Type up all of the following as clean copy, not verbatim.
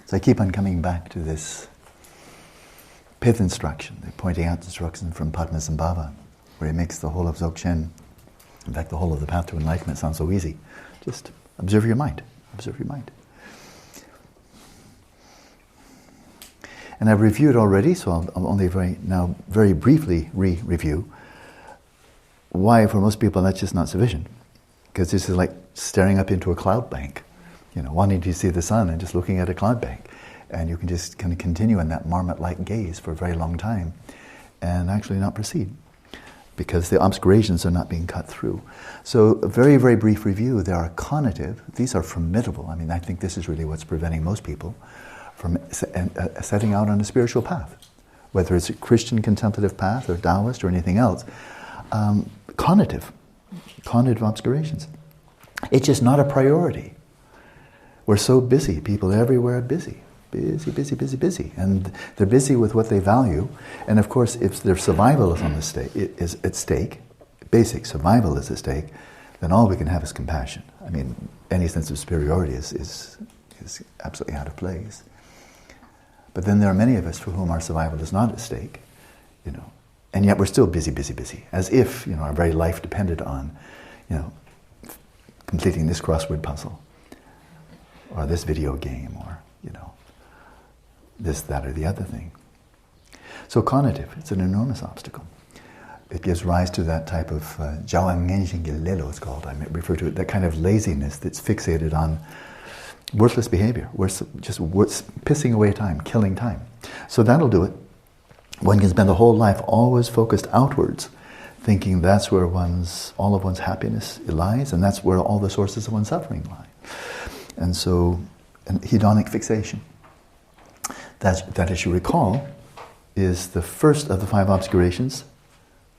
So I keep on coming back to this Pith instruction. They're pointing out the instruction from Padmasambhava, where he makes the whole of Dzogchen, in fact the whole of the path to enlightenment sounds so easy. Just observe your mind. Observe your mind. And I've reviewed already, so I'll only very briefly review why for most people that's just not sufficient. Because this is like staring up into a cloud bank, wanting to see the sun and just looking at a cloud bank. And you can just kind of continue in that marmot-like gaze for a very long time and actually not proceed because the obscurations are not being cut through. So a very, very brief review. There are cognitive. These are formidable. I mean, I think this is really what's preventing most people from setting out on a spiritual path, whether it's a Christian contemplative path or Taoist or anything else. Cognitive obscurations. It's just not a priority. We're so busy. People everywhere are busy. Busy. And they're busy with what they value. And of course, if their survival is at stake, basic survival is at stake, then all we can have is compassion. I mean, any sense of superiority is absolutely out of place. But then there are many of us for whom our survival is not at stake, and yet we're still busy, as if, our very life depended on, completing this crossword puzzle, or this video game, or, this, that, or the other thing. So cognitive, it's an enormous obstacle. It gives rise to that type of it's called, I refer to it, that kind of laziness that's fixated on worthless behavior, just pissing away time, killing time. So that'll do it. One can spend the whole life always focused outwards, thinking that's where all of one's happiness lies, and that's where all the sources of one's suffering lie. And so, hedonic fixation. That, as you recall, is the first of the 5 obscurations,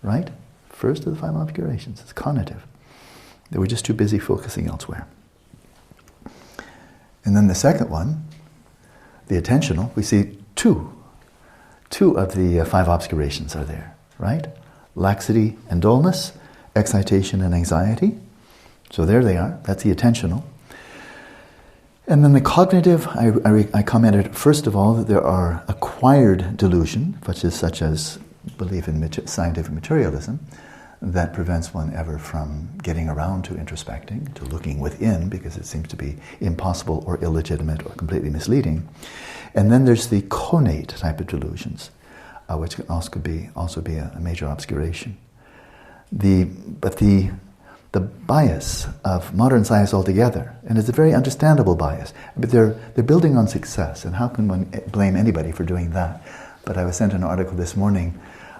right? First of the 5 obscurations. It's cognitive. They were just too busy focusing elsewhere. And then the second one, the attentional, we see two of the 5 obscurations are there, right? Laxity and dullness, excitation and anxiety. So there they are. That's the attentional. And then the cognitive, I commented, first of all, that there are acquired delusion, such as belief in scientific materialism, that prevents one ever from getting around to introspecting, to looking within, because it seems to be impossible or illegitimate or completely misleading. And then there's the connate type of delusions, which can also be a major obscuration. But the bias of modern science altogether, and it's a very understandable bias, but they're building on success, and how can one blame anybody for doing that? But I was sent an article this morning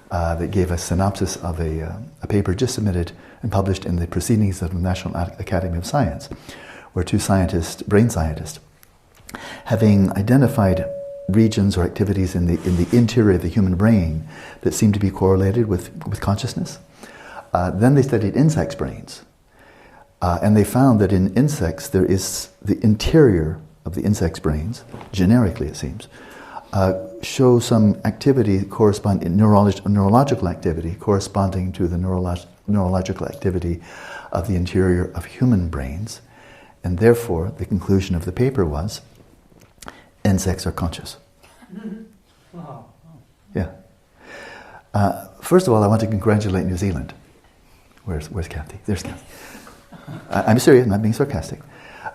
that gave a synopsis of a paper just submitted and published in the Proceedings of the National Academy of Science, where 2 brain scientists, having identified regions or activities in the interior of the human brain that seem to be correlated with consciousness, then they studied insects' brains. And they found that in insects, there is the interior of the insects' brains, generically it seems, show some activity neurological activity corresponding to the neurological activity of the interior of human brains. And therefore, the conclusion of the paper was, insects are conscious. Wow. Yeah. First of all, I want to congratulate New Zealand. Where's Kathy? There's Kathy. I'm serious, I'm not being sarcastic.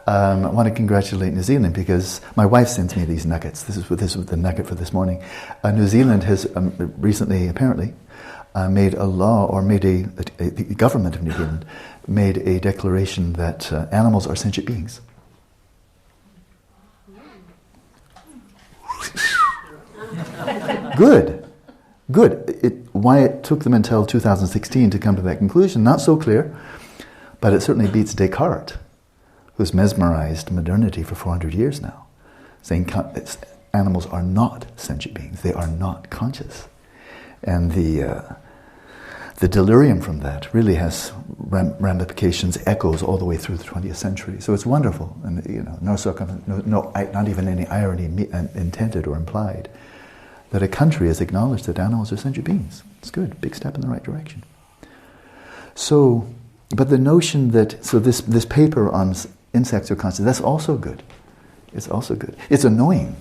I want to congratulate New Zealand because my wife sends me these nuggets. This was the nugget for this morning. New Zealand has recently, apparently, made a law, or the government of New Zealand made a declaration that animals are sentient beings. Good. Why it took them until 2016 to come to that conclusion, not so clear, but it certainly beats Descartes, who's mesmerized modernity for 400 years now, saying animals are not sentient beings, they are not conscious. And the delirium from that really has ramifications, echoes all the way through the 20th century. So it's wonderful, and not even any irony intended or implied, that a country has acknowledged that animals are sentient beings. It's good, big step in the right direction. So, but the notion that, this paper on insects are conscious. That's also good. It's also good. It's annoying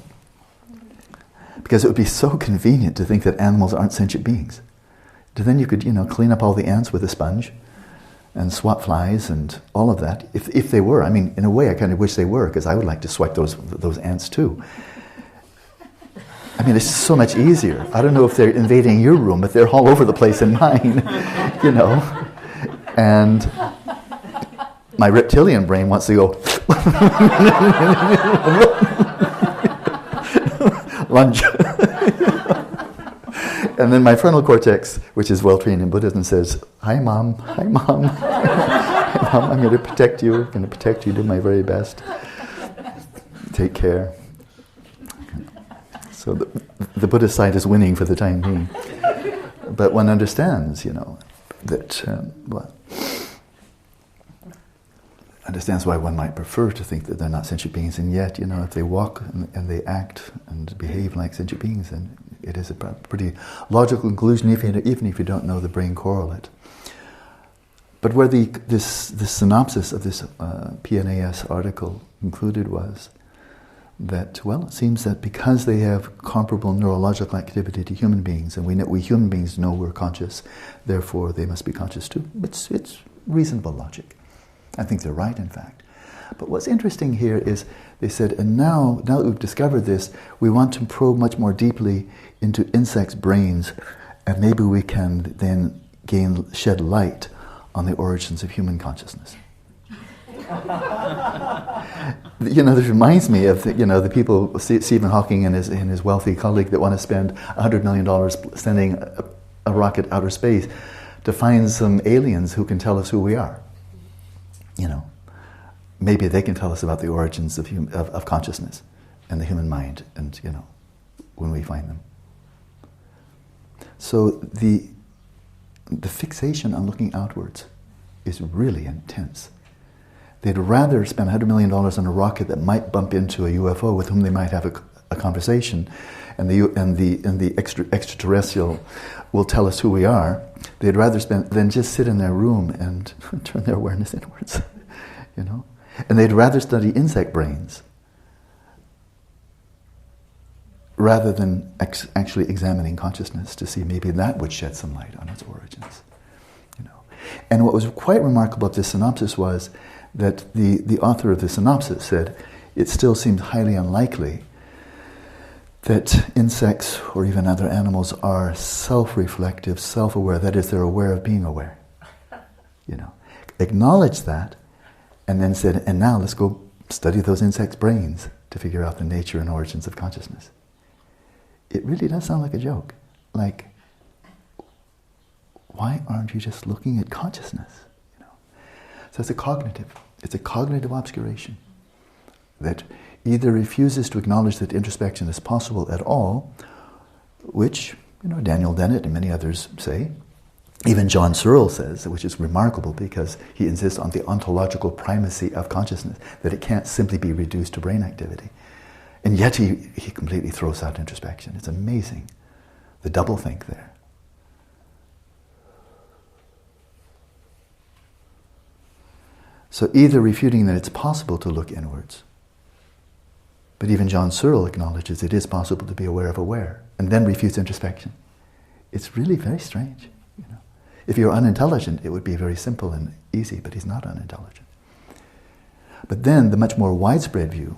because it would be so convenient to think that animals aren't sentient beings. Then you could, clean up all the ants with a sponge and swat flies and all of that. If they were, I mean, in a way, I kind of wish they were, because I would like to swipe those ants too. I mean, it's so much easier. I don't know if they're invading your room, but they're all over the place in mine, And my reptilian brain wants to go lunge. And then my frontal cortex, which is well trained in Buddhism, says, "Hi, Mom. Hi, Mom. Hi, Mom. I'm going to protect you. I'm going to protect you. Do my very best. Take care." So the Buddhist side is winning for the time being. But one understands, that understands why one might prefer to think that they're not sentient beings, and yet, if they walk and they act and behave like sentient beings, then it is a pretty logical conclusion, even if you don't know the brain correlate. But where this synopsis of this PNAS article concluded was that, it seems that because they have comparable neurological activity to human beings, and we human beings know we're conscious, therefore they must be conscious too. It's reasonable logic. I think they're right, in fact. But what's interesting here is they said, and now that we've discovered this, we want to probe much more deeply into insects' brains, and maybe we can then shed light on the origins of human consciousness. This reminds me of the people, Stephen Hawking and his wealthy colleague, that want to spend $100 million sending a rocket outer space to find some aliens who can tell us who we are. Maybe they can tell us about the origins of consciousness and the human mind, and when we find them. So the fixation on looking outwards is really intense. They'd rather spend $100 million on a rocket that might bump into a UFO with whom they might have a conversation, and the extraterrestrial will tell us who we are. They'd rather than just sit in their room and turn their awareness inwards, And they'd rather study insect brains rather than actually examining consciousness to see maybe that would shed some light on its origins. And what was quite remarkable of this synopsis was that the author of the synopsis said it still seemed highly unlikely that insects or even other animals are self-reflective, self-aware, that is, they're aware of being aware. Acknowledged that, and then said, and now let's go study those insects' brains to figure out the nature and origins of consciousness. It really does sound like a joke. Like, why aren't you just looking at consciousness? So it's a cognitive obscuration that either refuses to acknowledge that introspection is possible at all, which Daniel Dennett and many others say. Even John Searle says, which is remarkable because he insists on the ontological primacy of consciousness, that it can't simply be reduced to brain activity. And yet he completely throws out introspection. It's amazing, the doublethink there. So either refuting that it's possible to look inwards, but even John Searle acknowledges it is possible to be aware of aware, and then refutes introspection. It's really very strange. If you're unintelligent, it would be very simple and easy, but he's not unintelligent. But then the much more widespread view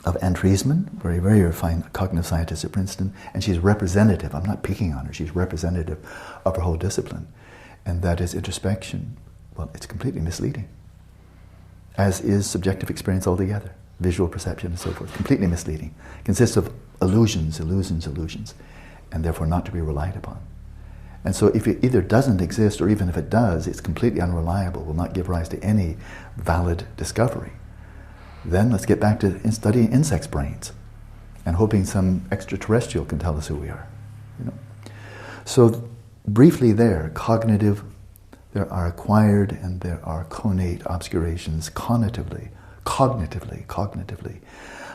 of Anne Treisman, very, very refined cognitive scientist at Princeton, and she's representative, I'm not picking on her, she's representative of her whole discipline, and that is introspection. Well, it's completely misleading, as is subjective experience altogether, visual perception and so forth, completely misleading. It consists of illusions, and therefore not to be relied upon. And so if it either doesn't exist, or even if it does, it's completely unreliable, will not give rise to any valid discovery. Then let's get back to studying insects' brains and hoping some extraterrestrial can tell us who we are. So briefly there, cognitive, there are acquired and there are connate obscurations cognitively.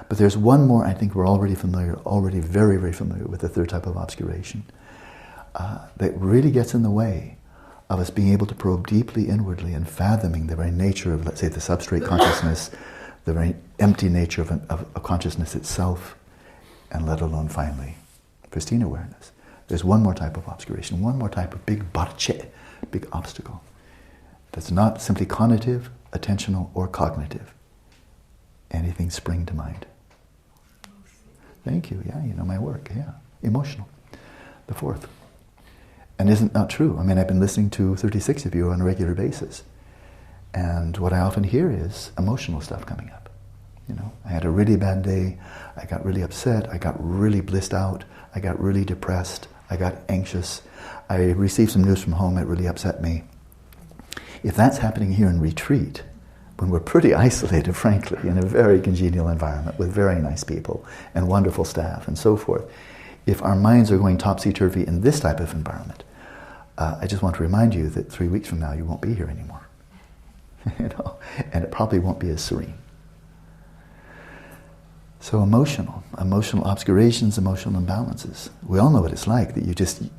But there's one more, I think we're already very, very familiar with the third type of obscuration that really gets in the way of us being able to probe deeply inwardly and fathoming the very nature of, let's say, the substrate consciousness, the very empty nature of consciousness itself, and let alone finally pristine awareness. There's one more type of obscuration, one more type of big barche, big obstacle, that's not simply cognitive, attentional, or cognitive. Anything spring to mind? Thank you, yeah, you know my work, yeah. Emotional, the fourth. And isn't that true? I mean, I've been listening to 36 of you on a regular basis. And what I often hear is emotional stuff coming up. You know, I had a really bad day, I got really upset, I got really blissed out, I got really depressed, I got anxious, I received some news from home that really upset me. If that's happening here in retreat, when we're pretty isolated, frankly, in a very congenial environment with very nice people and wonderful staff and so forth, if our minds are going topsy-turvy in this type of environment, I just want to remind you that 3 weeks from now you won't be here anymore. You know, and it probably won't be as serene. So emotional obscurations, emotional imbalances. We all know what it's like, that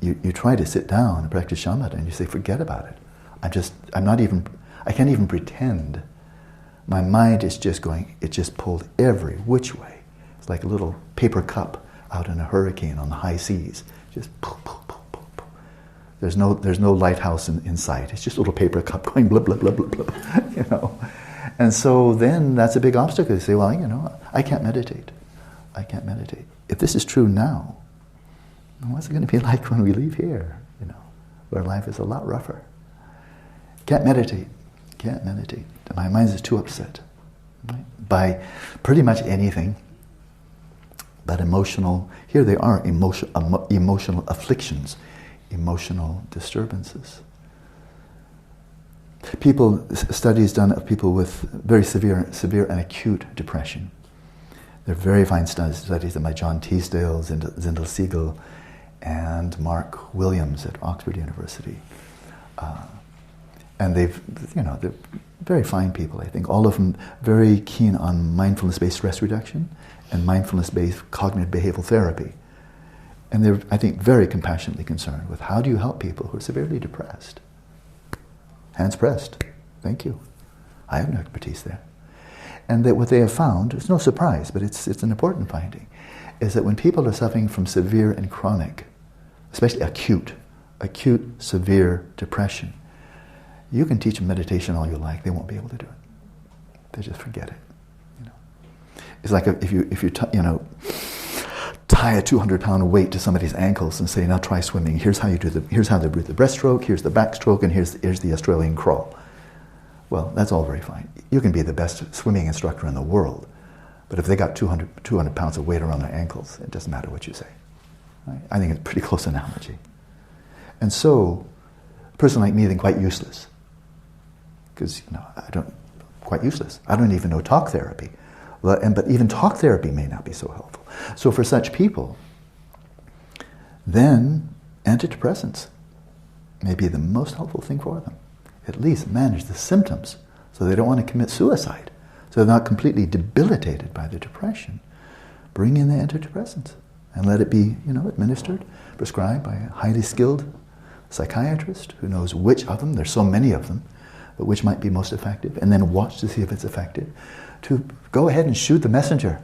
you try to sit down and practice shamatha and you say, forget about it. I can't even pretend. My mind is just going, it's just pulled every which way. It's like a little paper cup out in a hurricane on the high seas. Just pull, pull, pull, pull, pull. There's no lighthouse in sight. It's just a little paper cup going blub, blub, blub, blub, blub, you know. And so then that's a big obstacle. You say, well, you know, I can't meditate. I can't meditate. If this is true now, what's it going to be like when we leave here, you know, where life is a lot rougher? Can't meditate. Can't meditate. My mind is too upset, right? By pretty much anything but emotional. Here they are, emotional afflictions, emotional disturbances. Studies done of people with very severe and acute depression. They're very fine studies done by John Teasdale, Zindel Siegel, and Mark Williams at Oxford University. And they're very fine people, I think. All of them very keen on mindfulness-based stress reduction and mindfulness-based cognitive behavioral therapy. And they're, I think, very compassionately concerned with how do you help people who are severely depressed? Hands pressed. Thank you. I have no expertise there. And that what they have found, it's no surprise, but it's an important finding, is that when people are suffering from severe and chronic, especially acute severe depression, you can teach them meditation all you like, they won't be able to do it. They just forget it. You know, it's like if you tie a 200-pound weight to somebody's ankles and say, now try swimming. Here's how they do the breaststroke. Here's the backstroke, and here's the Australian crawl. Well, that's all very fine. You can be the best swimming instructor in the world, but if they got 200 pounds of weight around their ankles, it doesn't matter what you say. Right? I think it's a pretty close analogy. And so, a person like me, then quite useless. Because, quite useless. I don't even know talk therapy. But even talk therapy may not be so helpful. So for such people, then antidepressants may be the most helpful thing for them. At least manage the symptoms so they don't want to commit suicide. So they're not completely debilitated by the depression. Bring in the antidepressants and let it be, administered, prescribed by a highly skilled psychiatrist who knows which of them, there's so many of them, but which might be most effective, and then watch to see if it's effective, to go ahead and shoot the messenger,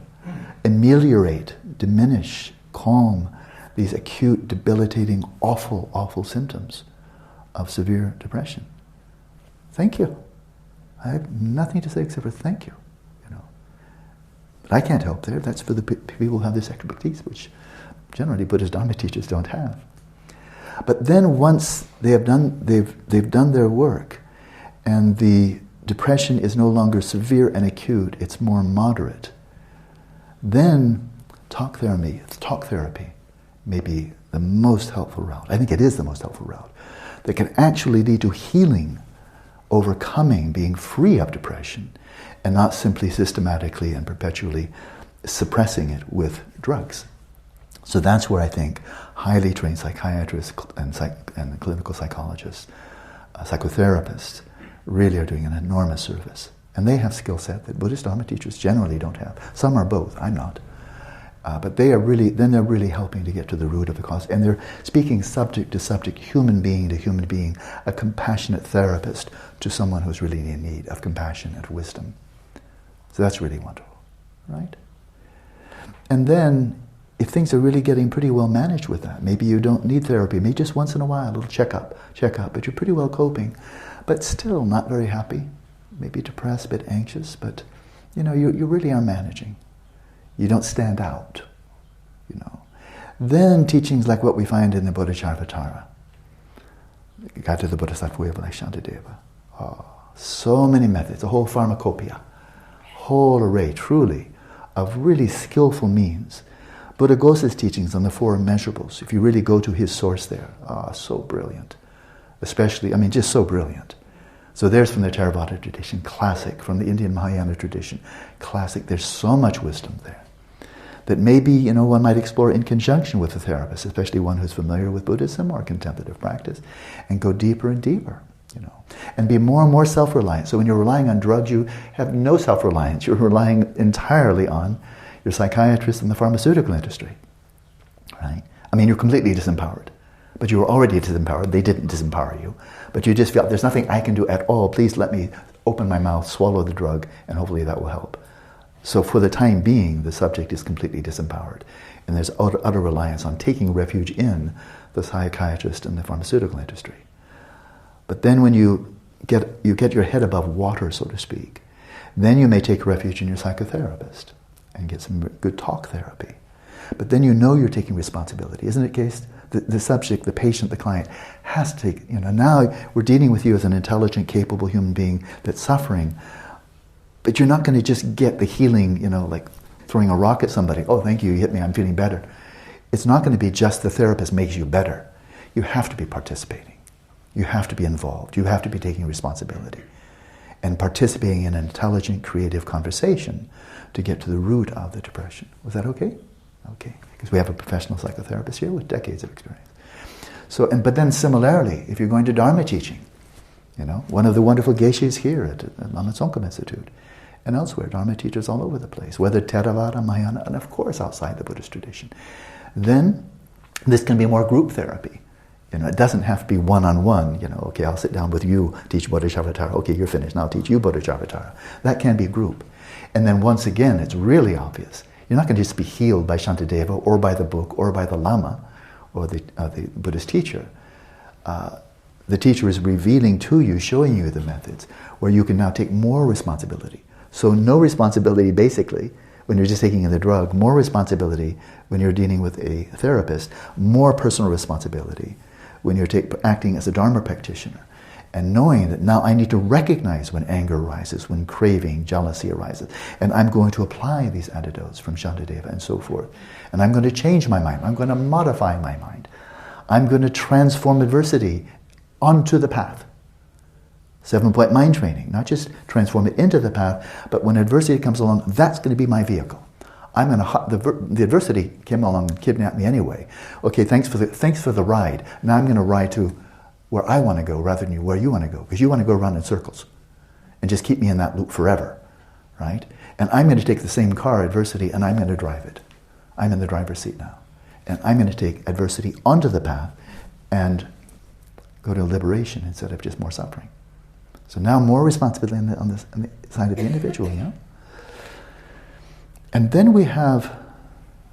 ameliorate, diminish, calm these acute, debilitating, awful, awful symptoms of severe depression. Thank you. I have nothing to say except for thank you. But I can't help there. That's for the people who have this expertise, which generally Buddhist Dharma teachers don't have. But then once they've done their work, and the depression is no longer severe and acute, it's more moderate, then talk therapy may be the most helpful route. I think it is the most helpful route that can actually lead to healing, overcoming, being free of depression, and not simply systematically and perpetually suppressing it with drugs. So that's where I think highly trained psychiatrists and clinical psychologists, psychotherapists, really are doing an enormous service. And they have skill set that Buddhist Dharma teachers generally don't have. Some are both, I'm not. But they're really helping to get to the root of the cause. And they're speaking subject to subject, human being to human being, a compassionate therapist to someone who's really in need of compassion and wisdom. So that's really wonderful, right? And then, if things are really getting pretty well managed with that, maybe you don't need therapy, maybe just once in a while, a little checkup, but you're pretty well coping, but still not very happy, maybe depressed, a bit anxious, but you really are managing. You don't stand out, Then teachings like what we find in the Bodhicharvatara, Guide to the Bodhisattva Way of Life, Shantideva. Oh, so many methods, a whole pharmacopoeia, whole array, truly, of really skillful means. Buddhaghosa's teachings on the four immeasurables, if you really go to his source there, so brilliant. Especially, just so brilliant. So there's from the Theravada tradition, classic, from the Indian Mahayana tradition, classic. There's so much wisdom there that maybe, one might explore in conjunction with a therapist, especially one who's familiar with Buddhism or contemplative practice, and go deeper and deeper, and be more and more self-reliant. So when you're relying on drugs, you have no self-reliance. You're relying entirely on your psychiatrist and the pharmaceutical industry, right? You're completely disempowered. But you were already disempowered. They didn't disempower you. But you just felt, there's nothing I can do at all. Please let me open my mouth, swallow the drug, and hopefully that will help. So for the time being, the subject is completely disempowered. And there's utter reliance on taking refuge in the psychiatrist and the pharmaceutical industry. But then when you get your head above water, so to speak, then you may take refuge in your psychotherapist and get some good talk therapy. But then you're taking responsibility. Isn't it the case? The subject, the patient, the client has to take, now we're dealing with you as an intelligent, capable human being that's suffering, but you're not going to just get the healing, like throwing a rock at somebody. Oh, thank you, you hit me, I'm feeling better. It's not going to be just the therapist makes you better. You have to be participating. You have to be involved. You have to be taking responsibility and participating in an intelligent, creative conversation to get to the root of the depression. Was that okay? Okay. Because we have a professional psychotherapist here with decades of experience. So, but then similarly, if you're going to Dharma teaching, one of the wonderful geishis here at Lama Tsongkhap Institute and elsewhere, Dharma teachers all over the place, whether Theravada, Mahayana, and of course outside the Buddhist tradition, then this can be more group therapy. It doesn't have to be one-on-one, okay, I'll sit down with you, teach Bodhicharvatara, okay, you're finished, now I'll teach you Bodhicharvatara. That can be group. And then once again, it's really obvious. You're not going to just be healed by Shantideva or by the book or by the Lama or the Buddhist teacher. The teacher is revealing to you, showing you the methods where you can now take more responsibility. So no responsibility basically when you're just taking in the drug, more responsibility when you're dealing with a therapist, more personal responsibility when you're acting as a Dharma practitioner. And knowing that now I need to recognize when anger arises, when craving, jealousy arises. And I'm going to apply these antidotes from Shantideva and so forth. And I'm going to change my mind. I'm going to modify my mind. I'm going to transform adversity onto the path. 7-point mind training, not just transform it into the path, but when adversity comes along, that's going to be my vehicle. The adversity came along and kidnapped me anyway. Okay, thanks for the ride. Now I'm going to ride to where I want to go rather than where you want to go, because you want to go around in circles and just keep me in that loop forever, right? And I'm going to take the same car, adversity, and I'm going to drive it. I'm in the driver's seat now. And I'm going to take adversity onto the path and go to liberation instead of just more suffering. So now more responsibility on the side of the individual, And then we have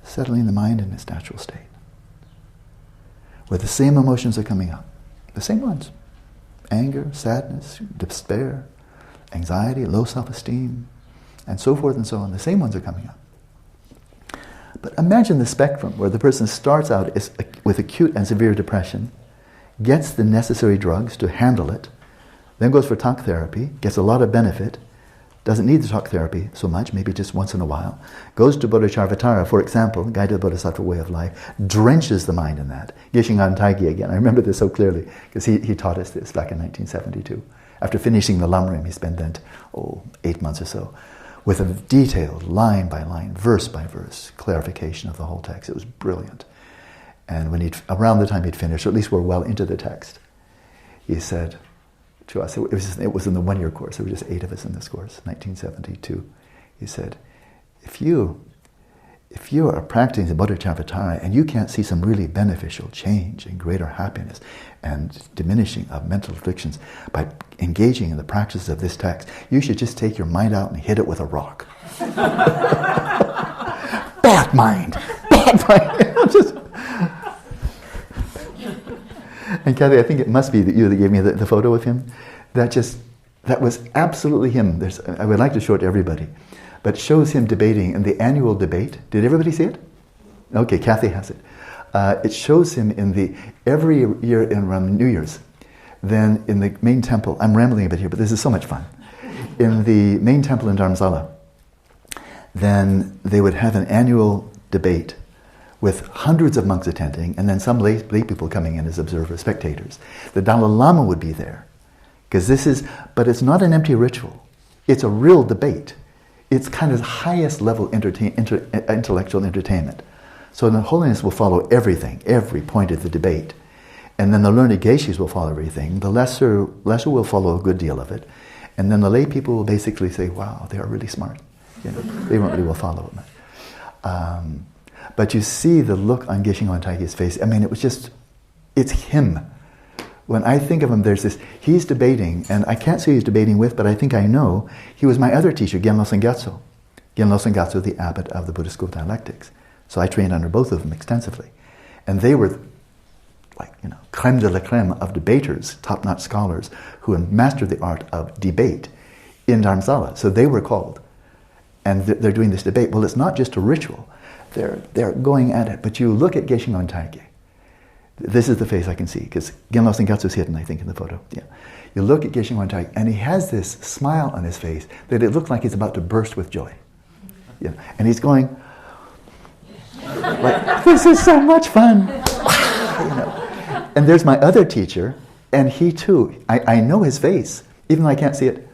settling the mind in its natural state, where the same emotions are coming up. The same ones. Anger, sadness, despair, anxiety, low self-esteem, and so forth and so on. The same ones are coming up. But imagine the spectrum where the person starts out with acute and severe depression, gets the necessary drugs to handle it, then goes for talk therapy, gets a lot of benefit, doesn't need the talk therapy so much, maybe just once in a while, goes to Bodhicharvatara, for example, Guide to the Bodhisattva Way of Life, drenches the mind in that. Geshe-Ngān Taigi again, I remember this so clearly, because he taught us this back in 1972. After finishing the Lamrim, he spent then, 8 months or so, with a detailed, line by line, verse by verse, clarification of the whole text. It was brilliant. And when around the time he'd finished, or at least we're well into the text, he said to us, it was in the one-year course, there were just 8 of us in this course, 1972. He said, if you if you are practicing the bodhicitta and you can't see some really beneficial change and greater happiness and diminishing of mental afflictions by engaging in the practices of this text, you should just take your mind out and hit it with a rock. Bad mind! Bad mind! Just... And Kathy, I think it must be that you that gave me the photo of him. That was absolutely him. I would like to show it to everybody. But it shows him debating in the annual debate. Did everybody see it? Okay, Kathy has it. It shows him every year around New Year's. Then in the main temple, I'm rambling a bit here, but this is so much fun. In the main temple in Dharamsala, then they would have an annual debate with hundreds of monks attending, and then some lay people coming in as observers, spectators. The Dalai Lama would be there, but it's not an empty ritual. It's a real debate. It's kind of the highest level intellectual entertainment. So the holiness will follow everything, every point of the debate. And then the learned geishis will follow everything. The lesser will follow a good deal of it. And then the lay people will basically say, wow, they are really smart. They won't really will follow it. But you see the look on Geshe Wantage's face. I mean, it's him. When I think of him, he's debating, and I can't say who he's debating with, but I think I know. He was my other teacher, Genlo Sengetsu. Genlo Sengetsu, the abbot of the Buddhist School of Dialectics. So I trained under both of them extensively. And they were creme de la creme of debaters, top-notch scholars, who had mastered the art of debate in Dharamsala. So they were called. And they're doing this debate. Well, it's not just a ritual. They're going at it. But you look at Geshe Wantage. This is the face I can see, because Genlo Sengetsu is hidden, I think, in the photo. Yeah. You look at Geshe Wantage, and he has this smile on his face that it looks like he's about to burst with joy. Yeah. And he's going, like, this is so much fun. And there's my other teacher, and he too, I know his face, even though I can't see it.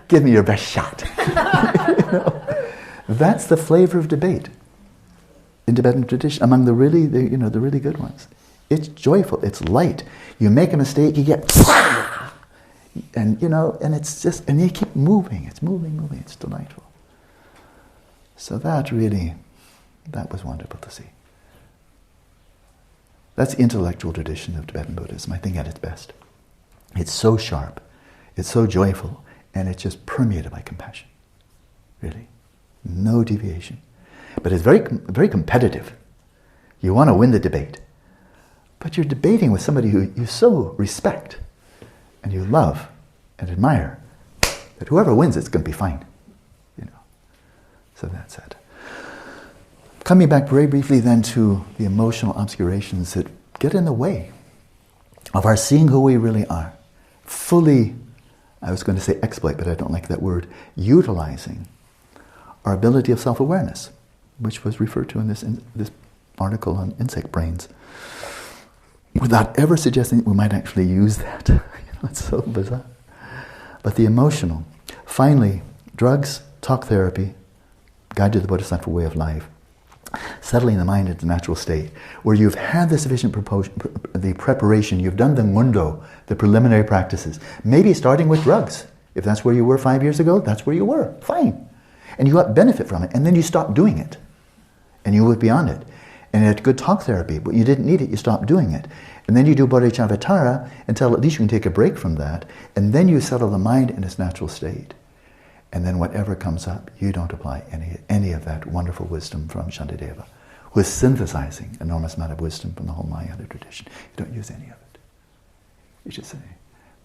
Give me your best shot. That's the flavor of debate in Tibetan tradition, among the really good ones. It's joyful, it's light. You make a mistake, you get and it's just, and you keep moving. It's moving, it's delightful. So that was wonderful to see. That's the intellectual tradition of Tibetan Buddhism, I think, at its best. It's so sharp, it's so joyful, and it's just permeated by compassion. Really. No deviation. But it's very, very competitive. You want to win the debate. But you're debating with somebody who you so respect and you love and admire that whoever wins it's going to be fine. So that's it. Coming back very briefly then to the emotional obscurations that get in the way of our seeing who we really are. Fully, I was going to say exploit, but I don't like that word, utilizing our ability of self-awareness, which was referred to in this article on insect brains, without ever suggesting that we might actually use that. It's so bizarre. But the emotional. Finally, drugs, talk therapy, guide to the Bodhisattva way of life, settling the mind into the natural state, where you've had the sufficient the preparation, you've done the mundo, the preliminary practices, maybe starting with drugs. If that's where you were 5 years ago, that's where you were. Fine. And you got benefit from it, and then you stopped doing it. And you look beyond it. And you had good talk therapy, but you didn't need it, you stopped doing it. And then you do bodhicitta until at least you can take a break from that, and then you settle the mind in its natural state. And then whatever comes up, you don't apply any of that wonderful wisdom from Shantideva, who is synthesizing an enormous amount of wisdom from the whole Mahayana tradition. You don't use any of it. You just say,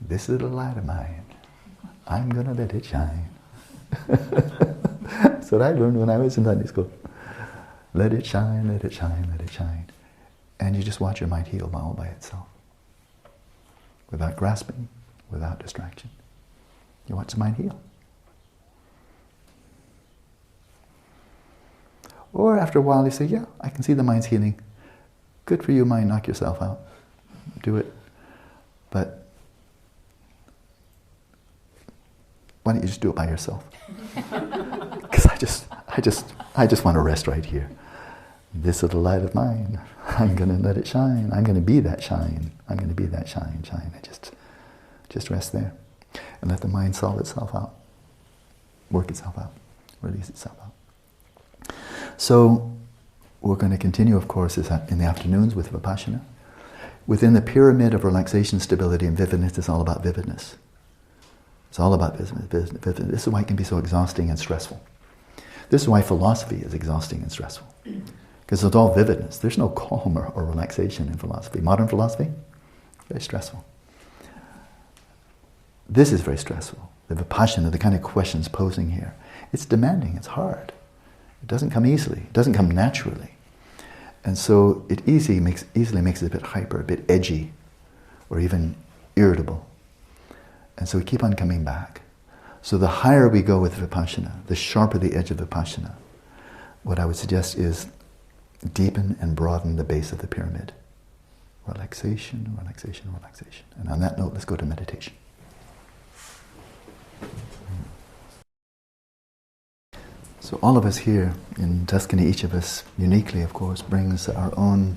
this little light of mine, I'm going to let it shine. That's what I learned when I was in Sunday school. Let it shine, let it shine, let it shine. And you just watch your mind heal all by itself. Without grasping, without distraction. You watch the mind heal. Or after a while you say, yeah, I can see the mind's healing. Good for you, mind, knock yourself out. Do it. But why don't you just do it by yourself? Because I just want to rest right here. This is the light of mine. I'm going to let it shine. I'm going to be that shine. I'm going to be that shine. I just rest there. And let the mind solve itself out. Work itself out. release itself out. So we're going to continue, of course, in the afternoons with Vipashyana. Within the pyramid of relaxation, stability, and vividness, it's all about vividness. It's all about vividness. This is why it can be so exhausting and stressful. This is why philosophy is exhausting and stressful. Because it's all vividness. There's no calm or relaxation in philosophy. Modern philosophy, very stressful. This is very stressful. The Vipassana, the kind of questions posing here, it's demanding, it's hard. It doesn't come easily, it doesn't come naturally. And so it easily makes it a bit hyper, a bit edgy, or even irritable. And so we keep on coming back. So the higher we go with Vipassana, the sharper the edge of Vipassana, what I would suggest is deepen and broaden the base of the pyramid. Relaxation, relaxation, relaxation. And on that note, let's go to meditation. So all of us here in Tuscany, each of us uniquely, of course, brings our own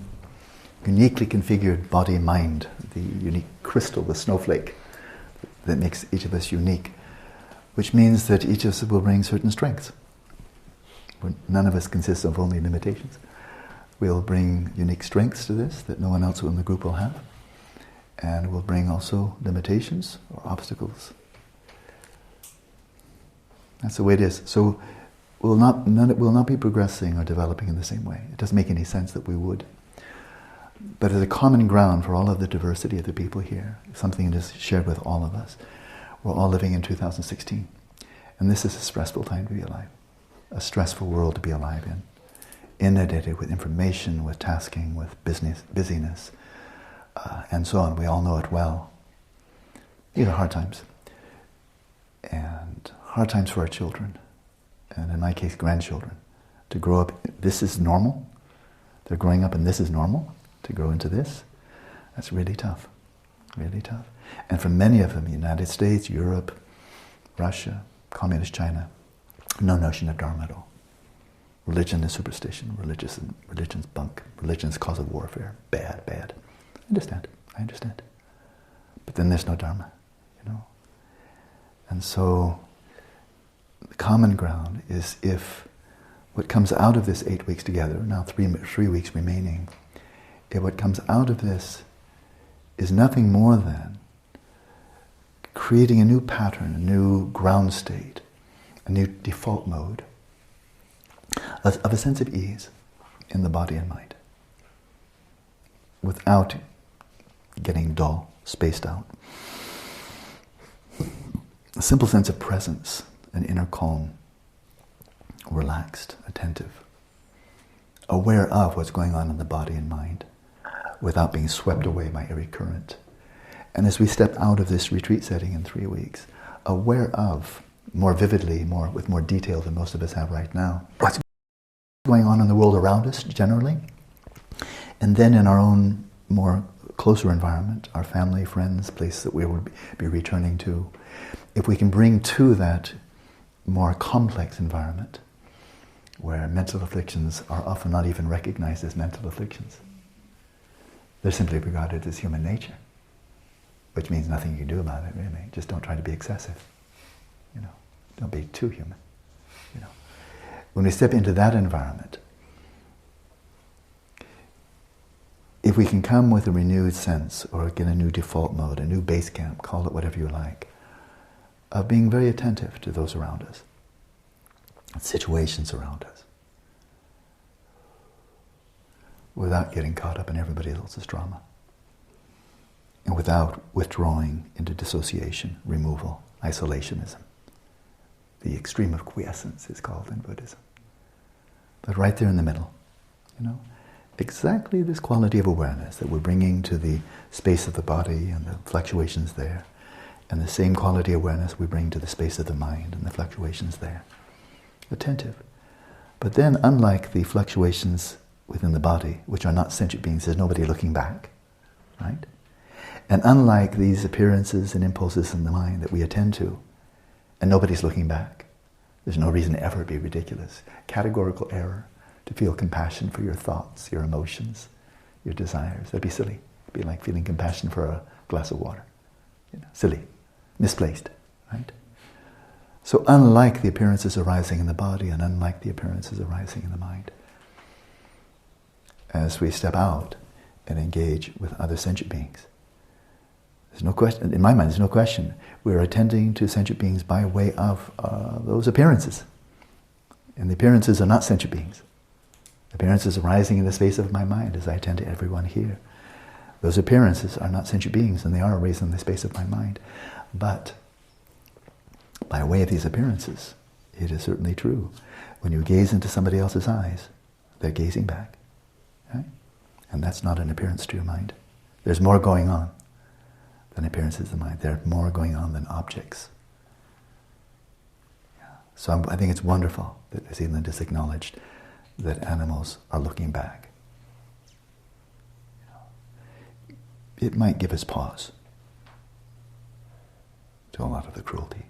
uniquely configured body-mind, the unique crystal, the snowflake that makes each of us unique, which means that each of us will bring certain strengths. None of us consists of only limitations. We'll bring unique strengths to this that no one else in the group will have, and we'll bring also limitations or obstacles. That's the way it is. So we'll not be progressing or developing in the same way. It doesn't make any sense that we would. But as a common ground for all of the diversity of the people here, something that is shared with all of us, we're all living in 2016. And this is a stressful time to be alive. A stressful world to be alive in. Inundated with information, with tasking, with busyness, and so on. We all know it well. These are hard times. And hard times for our children. And in my case, grandchildren, to grow up, this is normal. They're growing up and this is normal. To grow into this, that's really tough, really tough. And for many of them, the United States, Europe, Russia, Communist China, no notion of Dharma at all. Religion is superstition, religion's bunk, religion's cause of warfare, bad. I understand. But then there's no Dharma, you know. And so the common ground is if what comes out of this 8 weeks together, now 3 weeks remaining, if what comes out of this is nothing more than creating a new pattern, a new ground state, a new default mode of a sense of ease in the body and mind, without getting dull, spaced out. A simple sense of presence, an inner calm, relaxed, attentive, aware of what's going on in the body and mind, without being swept away by every current. And as we step out of this retreat setting in 3 weeks, aware of, more vividly, with more detail than most of us have right now, what's going on in the world around us generally, and then in our own more closer environment, our family, friends, places that we will be returning to. If we can bring to that more complex environment, where mental afflictions are often not even recognized as mental afflictions. They're simply regarded as human nature, which means nothing you can do about it, really. Just don't try to be excessive, you know. Don't be too human, you know. When we step into that environment, if we can come with a renewed sense, or get a new default mode, a new base camp, call it whatever you like, of being very attentive to those around us, situations around us, without getting caught up in everybody else's drama, and without withdrawing into dissociation, removal, isolationism. The extreme of quiescence is called in Buddhism. But right there in the middle, you know, exactly this quality of awareness that we're bringing to the space of the body and the fluctuations there, and the same quality of awareness we bring to the space of the mind and the fluctuations there. Attentive. But then, unlike the fluctuations within the body, which are not sentient beings, there's nobody looking back, right? And unlike these appearances and impulses in the mind that we attend to, and nobody's looking back, there's no reason to ever be ridiculous. Categorical error to feel compassion for your thoughts, your emotions, your desires. That'd be silly. It'd be like feeling compassion for a glass of water. You know, silly, misplaced, right? So unlike the appearances arising in the body and unlike the appearances arising in the mind, as we step out and engage with other sentient beings, there's no question, in my mind, there's no question, we're attending to sentient beings by way of those appearances. And the appearances are not sentient beings. Appearances arising in the space of my mind as I attend to everyone here. Those appearances are not sentient beings, and they are arising in the space of my mind. But by way of these appearances, it is certainly true. When you gaze into somebody else's eyes, they're gazing back. Right? And that's not an appearance to your mind. There's more going on than appearances of the mind. There's more going on than objects. Yeah. So I think it's wonderful that New Zealand has acknowledged that animals are looking back. It might give us pause to a lot of the cruelty.